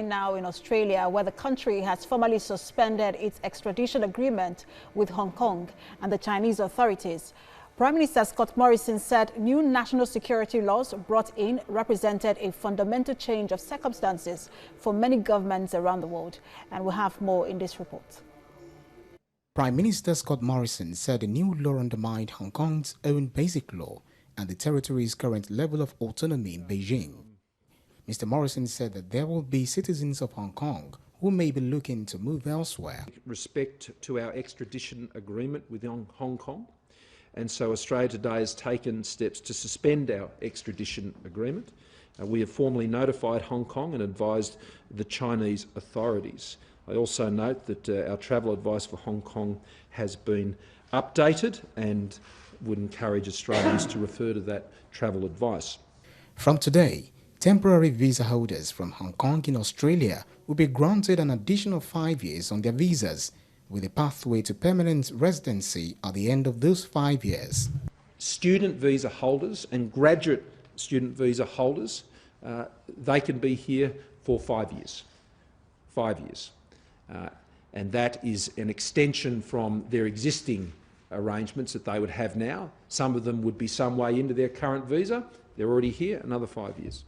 Now in Australia, where the country has formally suspended its extradition agreement with Hong Kong and the Chinese authorities. Prime Minister Scott Morrison said new national security laws brought in represented a fundamental change of circumstances for many governments around the world. And we'll have more in this report. Prime Minister Scott Morrison said the new law undermined Hong Kong's own basic law and the territory's current level of autonomy in Beijing. Mr. Morrison said that there will be citizens of Hong Kong who may be looking to move elsewhere. Respect to our extradition agreement with Hong Kong, and so Australia today has taken steps to suspend our extradition agreement. We have formally notified Hong Kong and advised the Chinese authorities. I also note that our travel advice for Hong Kong has been updated and would encourage Australians to refer to that travel advice. From today, temporary visa holders from Hong Kong in Australia will be granted an additional 5 years on their visas, with a pathway to permanent residency at the end of those 5 years. Student visa holders and graduate student visa holders, they can be here for 5 years. 5 years. And that is an extension from their existing arrangements that they would have now. Some of them would be some way into their current visa. They're already here, another 5 years.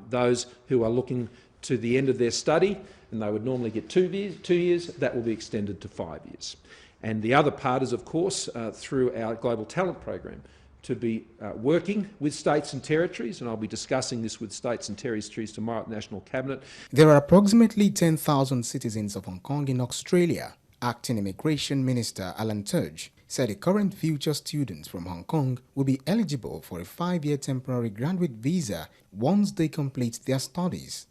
Those who are looking to the end of their study, and they would normally get 2 years, that will be extended to 5 years. And the other part is, of course, through our Global Talent Program, to be working with states and territories, and I'll be discussing this with states and territories tomorrow at National Cabinet. There are approximately 10,000 citizens of Hong Kong in Australia. Acting Immigration Minister Alan Tudge said the current future students from Hong Kong will be eligible for a 5-year temporary graduate visa once they complete their studies.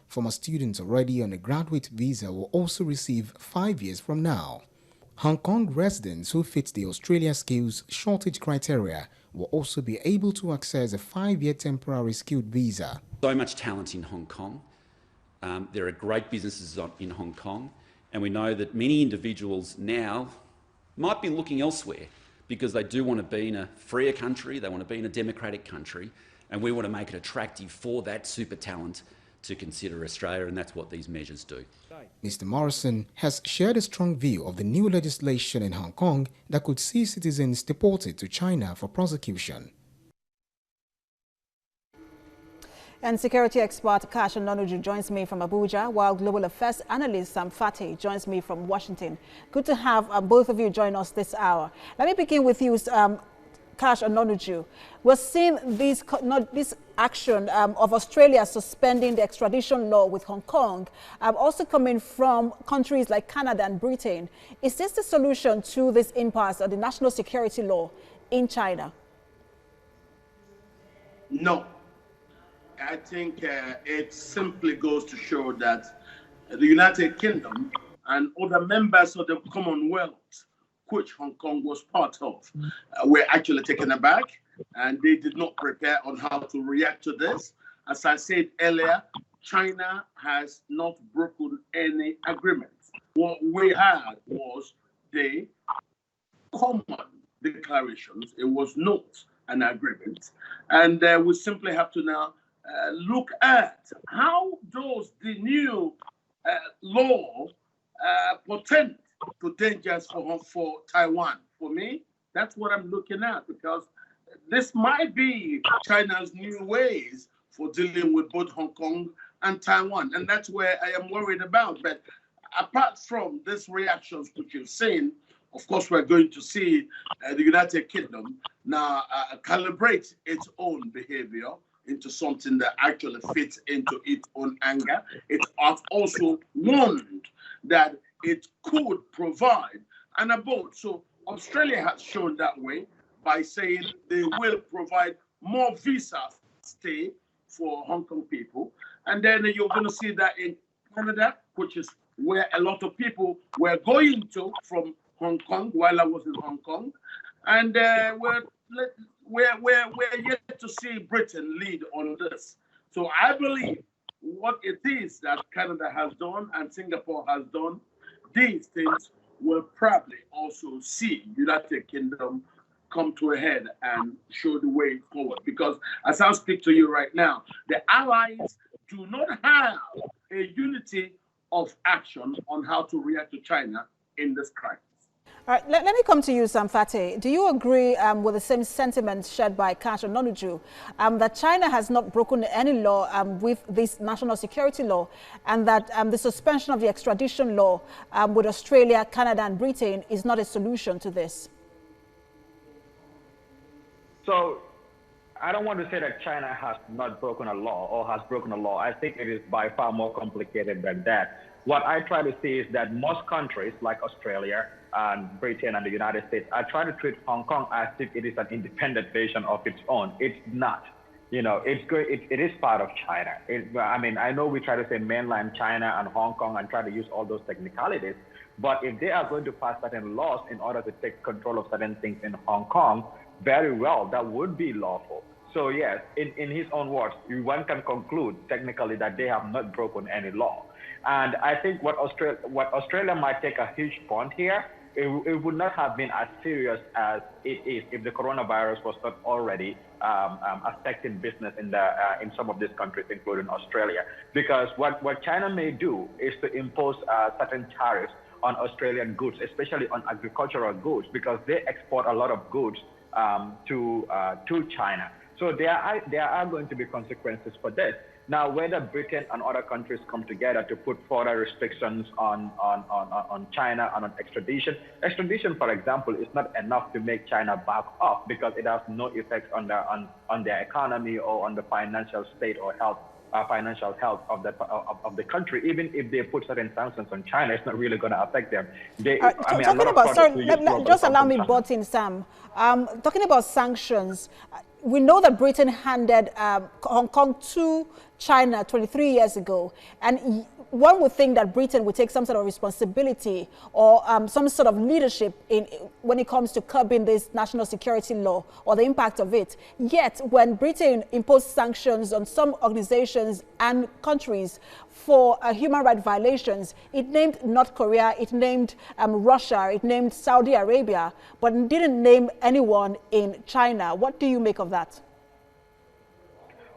Former students already on a graduate visa will also receive 5 years from now. Hong Kong residents who fit the Australia skills shortage criteria will also be able to access a 5-year temporary skilled visa. So much talent in Hong Kong. There are great businesses in Hong Kong, and we know that many individuals now might be looking elsewhere because they do want to be in a freer country, they want to be in a democratic country, and we want to make it attractive for that super talent to consider Australia, and that's what these measures do. Mr. Morrison has shared a strong view of the new legislation in Hong Kong that could see citizens deported to China for prosecution. And security expert Kash Ononuju joins me from Abuja, while global affairs analyst Sam Fatty joins me from Washington. Good to have both of you join us this hour. Let me begin with you, Kash Ononuju. We're seeing this action of Australia suspending the extradition law with Hong Kong, also coming from countries like Canada and Britain. Is this the solution to this impasse of the national security law in China? No. I think it simply goes to show that the United Kingdom and other members of the Commonwealth, which Hong Kong was part of, were actually taken aback, and they did not prepare on how to react to this. As I said earlier, China has not broken any agreements. What we had was the common declarations. It was not an agreement. And we simply have to now look at how does the new law portend to dangers for Taiwan. For me, that's what I'm looking at, because this might be China's new ways for dealing with both Hong Kong and Taiwan, and that's where I am worried about. But apart from these reactions which you've seen, of course, we're going to see the United Kingdom now calibrate its own behavior into something that actually fits into its own anger. It has also warned that it could provide an abode. So Australia has shown that way by saying they will provide more visa stay for Hong Kong people. And then you're going to see that in Canada, which is where a lot of people were going to from Hong Kong while I was in Hong Kong. And we're yet to see Britain lead on this. So I believe what it is that Canada has done and Singapore has done, these things will probably also see United Kingdom come to a head and show the way forward. Because as I speak to you right now, the Allies do not have a possibility of action on how to react to China in this crisis. All right, let me come to you, Sam Fateh. Do you agree with the same sentiments shared by Kash and Nonuju that China has not broken any law with this national security law, and that the suspension of the extradition law with Australia, Canada and Britain is not a solution to this? So I don't want to say that China has not broken a law or has broken a law. I think it is by far more complicated than that. What I try to say is that most countries like Australia and Britain and the United States are trying to treat Hong Kong as if it is an independent nation of its own. It's not. You know, it is part of China. I mean, I know we try to say mainland China and Hong Kong and try to use all those technicalities, but if they are going to pass certain laws in order to take control of certain things in Hong Kong, very well, that would be lawful. So yes, in his own words, one can conclude technically that they have not broken any law. And I think what Australia might take a huge point here, it would not have been as serious as it is if the coronavirus was not already affecting business in some of these countries, including Australia. Because what China may do is to impose certain tariffs on Australian goods, especially on agricultural goods, because they export a lot of goods to China. So there are going to be consequences for this. Now, whether Britain and other countries come together to put further restrictions on China and on extradition, for example, is not enough to make China back off because it has no effect on their economy or on the financial state or financial health of the country. Even if they put certain sanctions on China, it's not really going to affect them. Just allow me butt in, Sam. Talking about sanctions, we know that Britain handed Hong Kong to China 23 years ago, and one would think that Britain would take some sort of responsibility or some sort of leadership when it comes to curbing this national security law or the impact of it. Yet, when Britain imposed sanctions on some organizations and countries for human rights violations, it named North Korea, it named Russia, it named Saudi Arabia, but didn't name anyone in China. What do you make of that?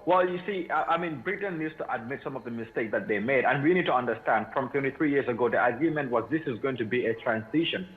Well, you see, I mean, Britain needs to admit some of the mistakes that they made. And we need to understand from 23 years ago, the agreement was this is going to be a transition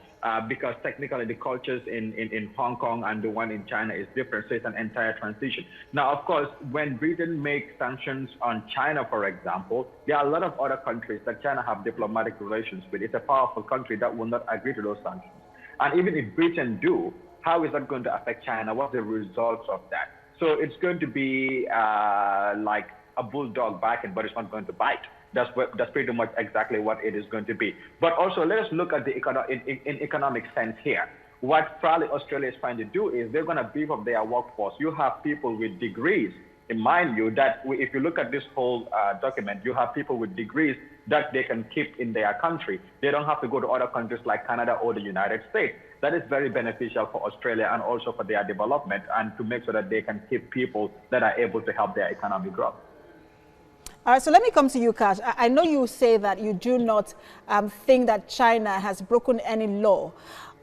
because technically the cultures in Hong Kong and the one in China is different. So it's an entire transition. Now, of course, when Britain makes sanctions on China, for example, there are a lot of other countries that China have diplomatic relations with. It's a powerful country that will not agree to those sanctions. And even if Britain do, how is that going to affect China? What's the results of that? So it's going to be like a bulldog barking, but it's not going to bite. That's pretty much exactly what it is going to be. But also, let us look at the in economic sense here. What probably Australia is trying to do is they're going to beef up their workforce. You have people with degrees. And mind you, that if you look at this whole document, you have people with degrees that they can keep in their country. They don't have to go to other countries like Canada or the United States. That is very beneficial for Australia and also for their development and to make sure that they can keep people that are able to help their economy grow. All right, so let me come to you, Kash. I know you say that you do not think that China has broken any law,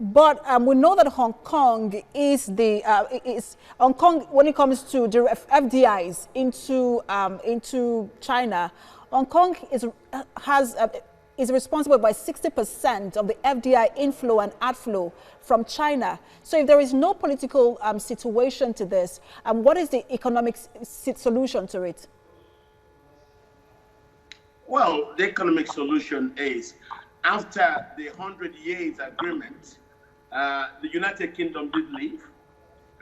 but we know that Hong Kong is Hong Kong when it comes to the FDIs into China. Hong Kong is responsible by 60% of the FDI inflow and outflow from China. So if there is no political situation to this, what is the economic solution to it? Well, the economic solution is after the 100 years agreement, the United Kingdom did leave.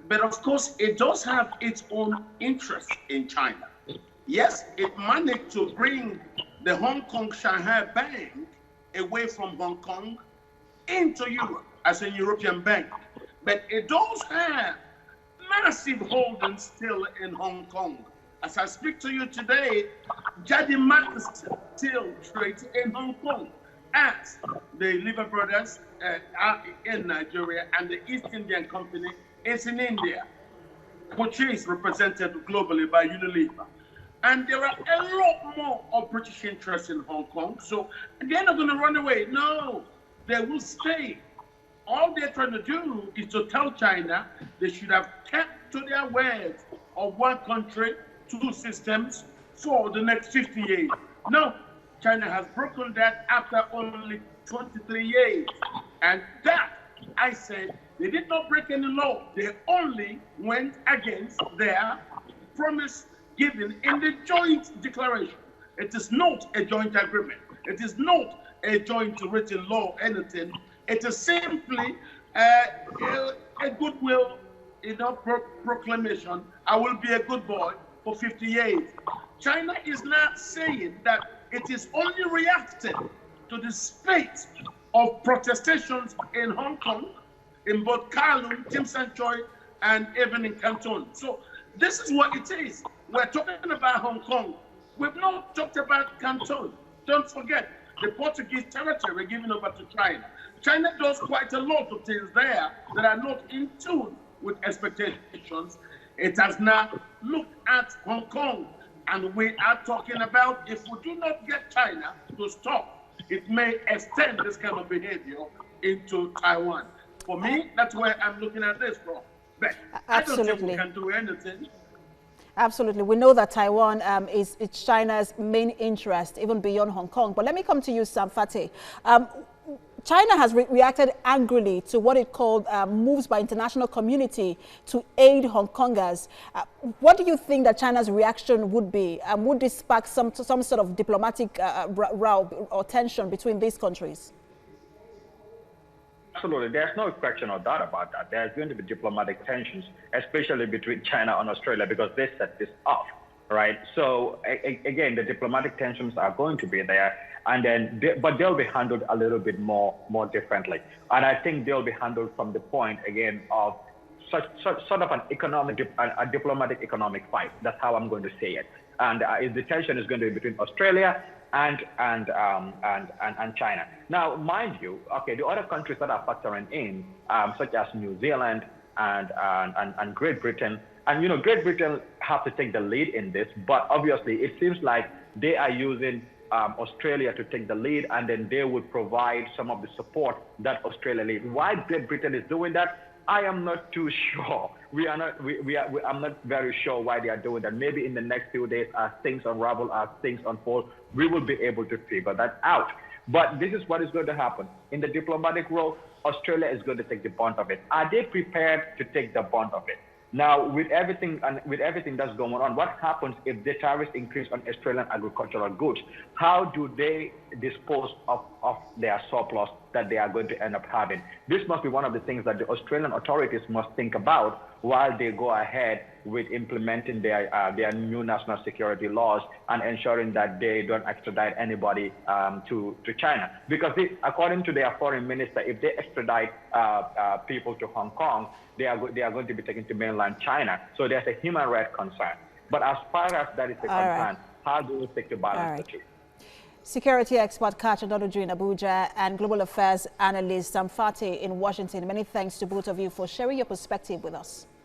But of course, it does have its own interest in China. Yes, it managed to bring the Hong Kong Shanghai Bank away from Hong Kong into Europe as a European bank. But it does have massive holdings still in Hong Kong. As I speak to you today, Jaddy Max still trades in Hong Kong, as the Lever Brothers are in Nigeria and the East Indian Company is in India, which is represented globally by Unilever. And there are a lot more of British interests in Hong Kong. So they're not going to run away. No, they will stay. All they're trying to do is to tell China they should have kept to their words of one country, two systems for the next 50 years. No, China has broken that after only 23 years. And that, I said, they did not break any law. They only went against their promise given in the joint declaration. It is not a joint agreement. It is not a joint written law, anything. It is simply a goodwill, proclamation. I will be a good boy for 50 years. China is not saying that it is only reacting to the spate of protestations in Hong Kong, in both Kowloon, Tsim Sha Tsui, and even in Canton. So this is what it is. We're talking about Hong Kong. We've not talked about Canton. Don't forget, the Portuguese territory given over to China. China does quite a lot of things there that are not in tune with expectations. It has now looked at Hong Kong, and we are talking about if we do not get China to stop, it may extend this kind of behavior into Taiwan. For me, that's where I'm looking at this from. But I don't think we can do anything. Absolutely. We know that Taiwan is China's main interest, even beyond Hong Kong. But let me come to you, Sam Fateh. China has reacted angrily to what it called moves by international community to aid Hong Kongers. What do you think that China's reaction would be? Would this spark some sort of diplomatic row or tension between these countries? Absolutely. There's no question or doubt about that. There's going to be diplomatic tensions, especially between China and Australia, because they set this up, right? So again, the diplomatic tensions are going to be there, and then but they'll be handled a little bit more differently. And I think they'll be handled from the point again of sort of a diplomatic economic fight. That's how I'm going to say it. And the tension is going to be between Australia and China. Now, mind you, okay, the other countries that are factoring in, such as New Zealand and Great Britain, and Great Britain have to take the lead in this, but obviously it seems like they are using Australia to take the lead, and then they would provide some of the support that Australia needs. Why Great Britain is doing that, I am not too sure. I'm not very sure why they are doing that. Maybe in the next few days, as things unravel, as things unfold, we will be able to figure that out. But this is what is going to happen. In the diplomatic role, Australia is going to take the brunt of it. Are they prepared to take the brunt of it? Now, with everything that's going on, what happens if the tariffs increase on Australian agricultural goods? How do they dispose of their surplus that they are going to end up having? This must be one of the things that the Australian authorities must think about while they go ahead with implementing their new national security laws and ensuring that they don't extradite anybody to China. Because according to their foreign minister, if they extradite people to Hong Kong, they are going to be taken to mainland China. So there's a human rights concern. But as far as that is a concern, how do we stick to balance the two? Security expert Kacha Dodoju in Abuja and global affairs analyst Sam Fateh in Washington. Many thanks to both of you for sharing your perspective with us.